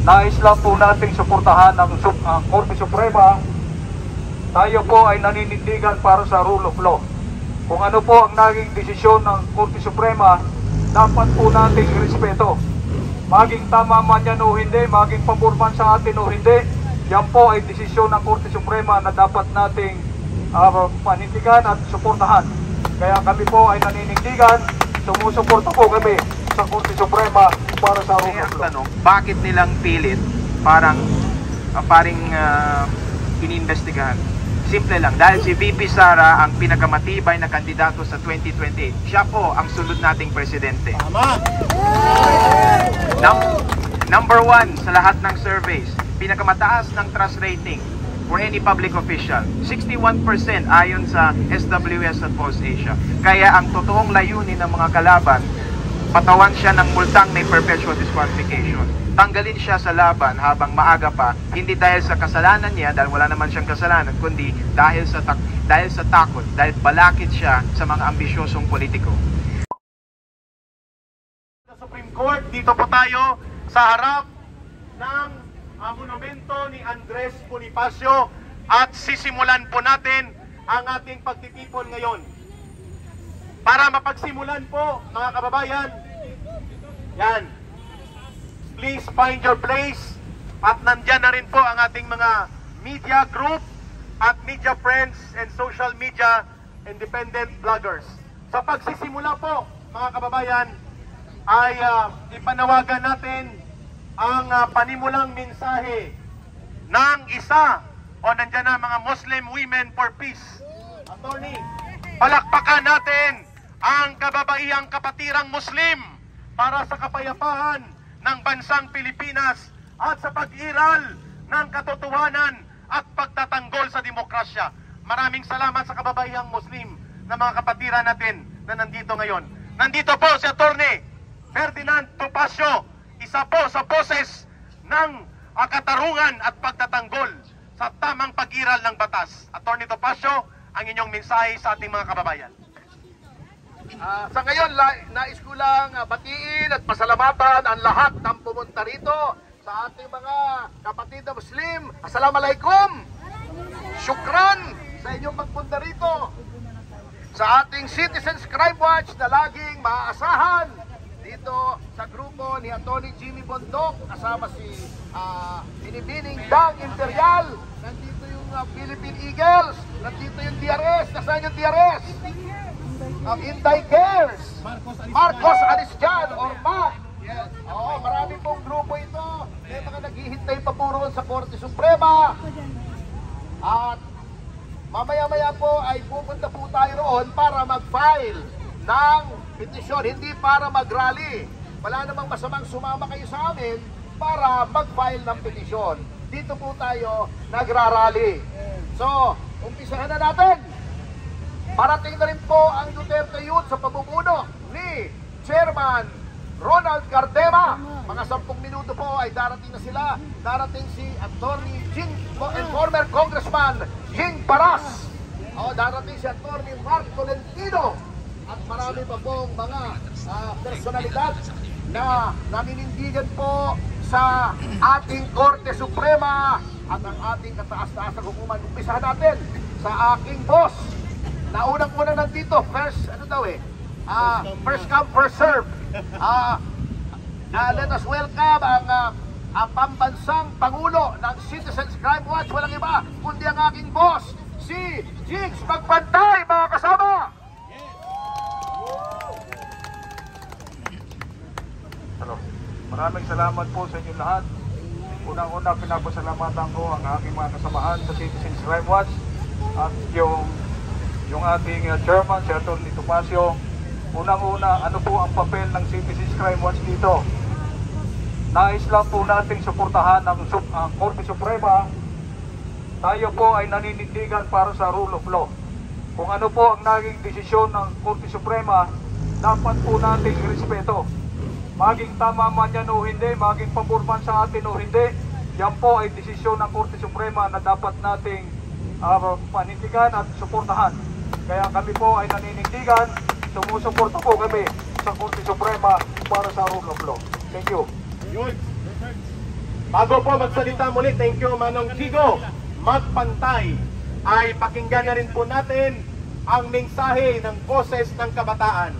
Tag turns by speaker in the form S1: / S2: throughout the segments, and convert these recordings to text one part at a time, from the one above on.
S1: nais lang po nating suportahan ang Korte Suprema. Tayo po ay naninindigan para sa rule of law. Kung ano po ang naging desisyon ng Korte Suprema, dapat po nating respeto. Maging tama man yan o hindi, maging pabor man sa atin o hindi, yan po ay desisyon ng Korte Suprema na dapat nating panindigan at suportahan. Kaya kami po ay naninindigan, sumusuporta po kami sa Korte Suprema para sa rule of law.
S2: Tanong, bakit nilang pilit parang ininvestigahan? Simple lang, dahil si VP Sara ang pinakamatibay na kandidato sa 2028. Siya po ang sunod nating presidente. Tama! Number 1 sa lahat ng surveys, pinakamataas ng trust rating for any public official. 61% ayon sa SWS at POST-Asia. Kaya ang totoong layunin ng mga kalaban, patawan siya ng multang may perpetual disqualification. Tanggalin siya sa laban habang maaga pa, hindi dahil sa kasalanan niya, dahil wala naman siyang kasalanan, kundi dahil sa takot, dahil balakid siya sa mga ambisyosong politiko. Sa Supreme Court, dito po tayo sa harap ng monumento ni Andres Bonifacio at sisimulan po natin ang ating pagtitipon ngayon. Para mapagsimulan po, mga kababayan, yan. Please find your place. At nandyan na rin po ang ating mga media group at media friends and social media independent vloggers. Sa pagsisimula po, mga kababayan, ay ipanawagan natin ang panimulang mensahe ng isa o nandyan na mga Muslim Women for Peace. Attorney, palakpakan natin ang kababaihang kapatirang Muslim para sa kapayapaan ng bansang Pilipinas at sa pag-iral ng katotohanan at pagtatanggol sa demokrasya. Maraming salamat sa kababaihang Muslim na mga kapatiran natin na nandito ngayon. Nandito po si Attorney Ferdinand Topacio, isa po sa boses ng katarungan at pagtatanggol sa tamang pag-iral ng batas. Attorney Topacio, ang inyong mensahe sa ating mga kababayan.
S3: Sa ngayon, nais ko lang batiin at pasalamatan ang lahat ng pumunta rito sa ating mga kapatid na Muslim. Assalamualaikum! Syukran sa inyong pagpunta rito sa ating Citizens Crime Watch na laging maaasahan dito sa grupo ni Atty. Jimmy Bondok, kasama si Binibining Dang Imperial, nandito yung Philippine Eagles, nandito yung DRS, nasaan yung DRS? Ang Inday Cares, Marcos Alisjan or MAC. Yes. Oo, marami pong grupo ito. May mga naghihintay pa po roon sa Korte Suprema. At mamaya-maya po ay pupunta po tayo roon para mag-file ng petisyon, hindi para mag-rally. Wala namang masamang sumama kayo sa amin para mag-file ng petisyon. Dito po tayo nagra-rally. So, umpisahan na natin. Parating na rin po ang Duterte Youth sa pamumuno ni Chairman Ronald Cardema. Mga 10 minuto po ay darating na sila. Darating si Attorney Jing and former Congressman Jing Paras. Darating si Attorney Mark Tolentino. At marami pa pong mga personalidad na naninindigan po sa ating Korte Suprema at ang ating kataas-taas na hukuman. Umpisahan natin sa aking boss. Naunang-unang nandito, first come, first serve. Let us welcome ang pambansang Pangulo ng Citizens Crime Watch. Walang iba, kundi ang aking boss, si Jigs Magbantay, mga kasama!
S1: Hello. Maraming salamat po sa inyong lahat. Unang-una, pinapasalamatan ko ang aking mga kasamahan sa Citizens Crime Watch at yung ating chairman, si Atty. Topacio. Unang-una, ano po ang papel ng Citizens Crime Watch dito? Nais lang po nating suportahan ang Korte Suprema. Tayo po ay naninindigan para sa rule of law. Kung ano po ang naging desisyon ng Korte Suprema, dapat po nating respeto. Maging tama man yan o hindi, maging pabor man sa atin o hindi, yan po ay desisyon ng Korte Suprema na dapat nating panindigan at suportahan. Kaya kami po ay naninindigan, sumusuporta po kami sa Korte Suprema para sa rule of law. Thank you.
S2: Bago po magsalita muli, thank you Manong Chigo, magpantay, ay pakinggan na rin po natin ang mensahe ng boses ng kabataan.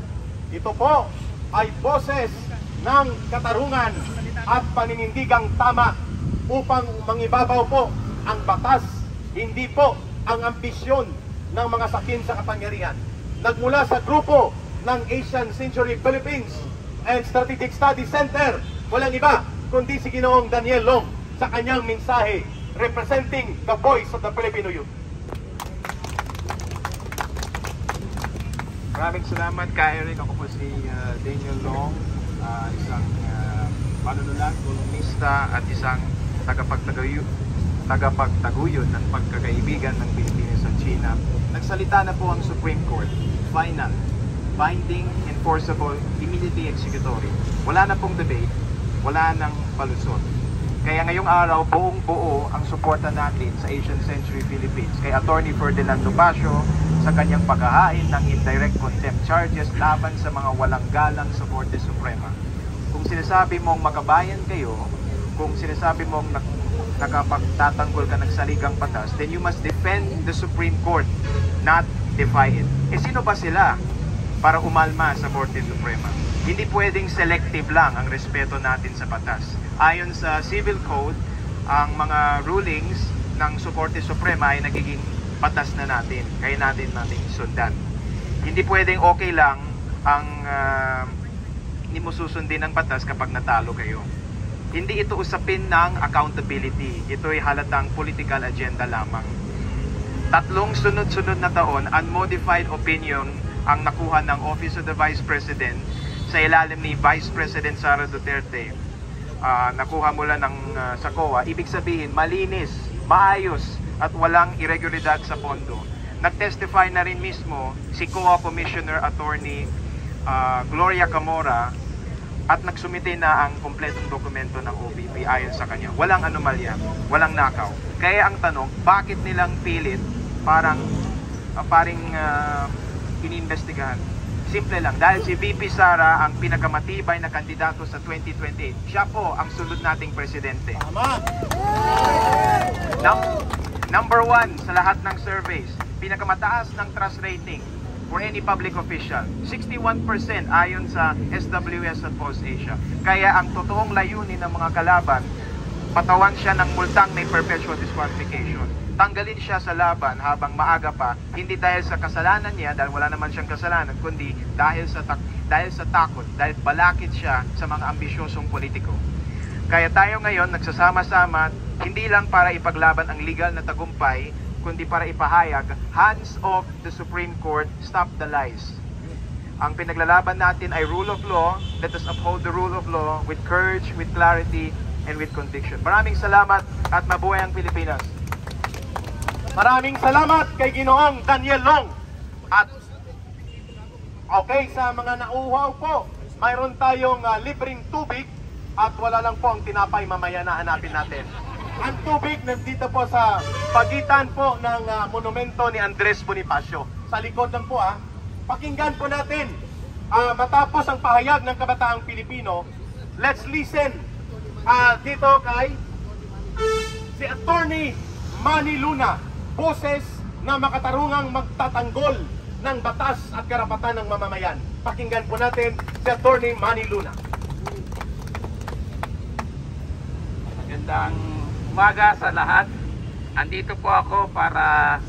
S2: Ito po ay boses ng katarungan at paninindigang tama upang mangibabaw po ang batas, hindi po ang ambisyon ng mga sakin sa kapangyarihan. Nagmula sa grupo ng Asian Century Philippines and Strategic Study Center, walang iba kundi si Ginoong Daniel Long sa kanyang mensahe representing the voice of the Filipino youth.
S1: Maraming salamat ka Eric. Ako po si Daniel Long, isang manunulat, kolumnista at isang tagapagtaguyod ng pagkakaibigan ng Pilipinas at China. Nagsalita na po ang Supreme Court. Final, binding, enforceable, immediately executory. Wala na pong debate, wala nang palusot. Kaya ngayong araw, buong-buo ang suporta natin sa Asian Century Philippines kay Attorney Ferdinand Topacio sa kanyang paghahain ng indirect contempt charges laban sa mga walang galang sa Korte Suprema. Kung sinasabi mong magabayan kayo, kung sinasabi mong nakapagtatanggol ka ng saligang batas, then you must defend the Supreme Court, not defy it. Eh sino ba sila para umalma sa Korte Suprema? Hindi pwedeng selective lang ang respeto natin sa batas. Ayon sa Civil Code, ang mga rulings ng Korte Suprema ay nagiging batas na natin. Kaya natin sundan. Hindi pwedeng okay lang ang hindi mo susundin ang batas kapag natalo kayo. Hindi ito usapin ng accountability. Ito ay halatang political agenda lamang. 3 sunod-sunod na taon, unmodified opinion ang nakuha ng Office of the Vice President sa ilalim ni Vice President Sara Duterte. Nakuha mula ng sa COA. Ibig sabihin, malinis, maayos at walang irregularidad sa pondo. Nag-testify na rin mismo si COA Commissioner Attorney Gloria Camora at nagsumite na ang kompletong dokumento ng OVP ayon sa kanya. Walang anomalya, walang nakaw. Kaya ang tanong, bakit nilang pilit parang iniimbestigahan? Simple lang, dahil si VP Sara ang pinakamatibay na kandidato sa 2028. Siya po ang sunod nating presidente.
S2: Tama!
S1: Number 1 sa lahat ng surveys, pinakamataas ng trust rating for any public official. 61% ayon sa SWS at PostAsia. Kaya ang totoong layunin ng mga kalaban, patawan siya ng multang may perpetual disqualification. Tanggalin siya sa laban habang maaga pa, hindi dahil sa kasalanan niya, dahil wala naman siyang kasalanan, kundi dahil sa takot, dahil balakid siya sa mga ambisyosong politiko. Kaya tayo ngayon nagsasama-sama, hindi lang para ipaglaban ang legal na tagumpay, kundi para ipahayag, hands off the Supreme Court, stop the lies. Ang pinaglalaban natin ay rule of law. Let us uphold the rule of law with courage, with clarity, and with conviction. Maraming salamat at mabuhay ang Pilipinas.
S2: Maraming salamat kay Ginoong Daniel Long. At okay, sa mga nauuhaw po, mayroon tayong libreng tubig at wala lang po ang tinapay, mamaya na hanapin natin. Ang tubig nandito po sa pagitan po ng monumento ni Andres Bonifacio. Sa likod lang po pakinggan po natin. Matapos ang pahayag ng kabataang Pilipino, let's listen dito kay si Attorney Manny Luna, boses na makatarungang magtatanggol ng batas at karapatan ng mamamayan. Pakinggan po natin si Attorney Manny Luna.
S4: Magandang umaga sa lahat. Andito po ako para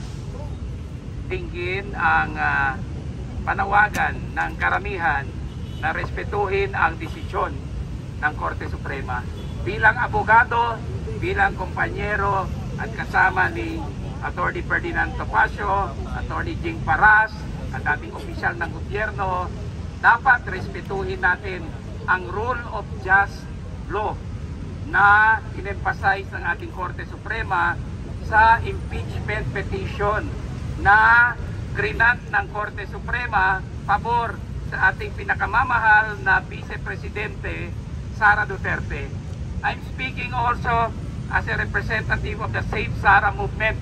S4: dinggin ang panawagan ng karamihan na respetuhin ang desisyon ng Korte Suprema. Bilang abogado, bilang kompanyero at kasama ni Attorney Ferdinand Topacio, Attorney Jing Paras, at ating opisyal ng gobyerno, dapat respetuhin natin ang rule of just law na in-emphasize ng ating Korte Suprema sa impeachment petition na grinant ng Korte Suprema pabor sa ating pinakamamahal na Vice Presidente Sara Duterte. I'm speaking also as a representative of the Save Sara movement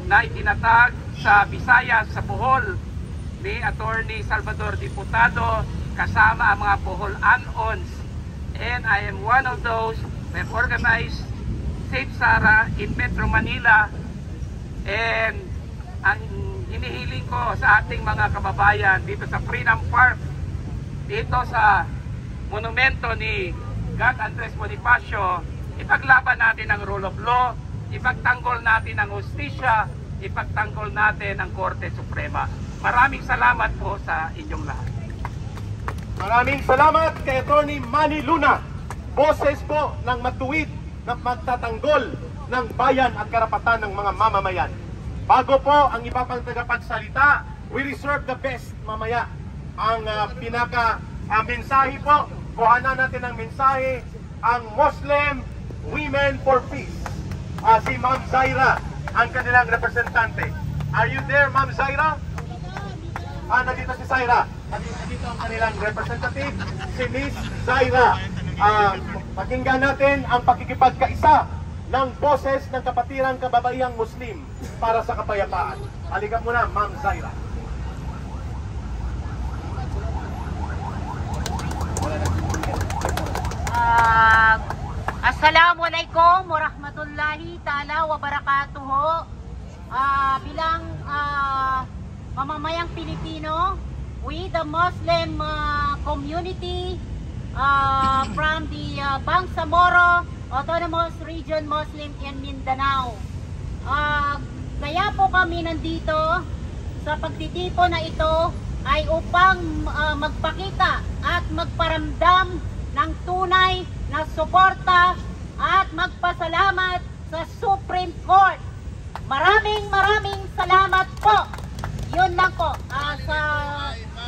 S4: na itinatag sa Visayas, sa Bohol ni Attorney Salvador Diputado kasama ang mga Bohol An-ons, and I am one of those that organized Safe Sara in Metro Manila. And ang hinihiling ko sa ating mga kababayan dito sa Freedom Park, dito sa monumento ni God Andres Bonifacio, ipaglaban natin ang rule of law, ipagtanggol natin ang hustisya, ipagtanggol natin ang Korte Suprema. Maraming salamat po sa inyong lahat.
S2: Maraming salamat kay Atty. Manny Luna, boses po ng matuwid na magtatanggol ng bayan at karapatan ng mga mamamayan. Bago po ang iba pang tagapagsalita, we reserve the best mamaya. Ang mensahe po, kuhanan natin ang mensahe, ang Muslim Women for Peace. Si Ma'am Zaira, ang kanilang representante. Are you there, Ma'am Zaira? Nandito si Zaira. Nandito ang kanilang representative, si Miss Zaira. Pakinggan natin ang pakikipagkaisa ng boses ng kapatirang kababaihang Muslim para sa kapayapaan. Halika muna, Ma'am Zaira.
S5: Assalamualaikum warahmatullahi ta'ala wabarakatuh. Bilang mamamayang Pilipino, we the Muslim community from the Bangsamoro Autonomous Region Muslim in Mindanao. Kaya po kami nandito sa pagtitipon na ito ay upang magpakita at magparamdam ng tunay na suporta at magpasalamat sa Supreme Court. Maraming salamat po. Yun lang po. Sa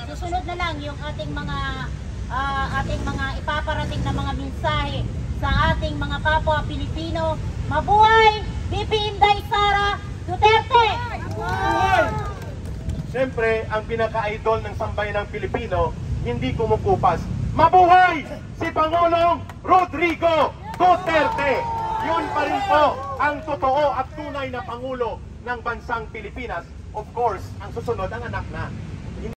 S5: susunod na lang yung ating mga ipaparating na mga mensahe sa ating mga kapwa Pilipino. Mabuhay VP Inday Sara Duterte!
S2: Siyempre, ang pinaka-idol ng sambayanang Pilipino, hindi kumukupas. Mabuhay si Pangulong Rodrigo Duterte! Yun pa rin po ang totoo at tunay na Pangulo ng bansang Pilipinas. Of course, ang susunod ang anak na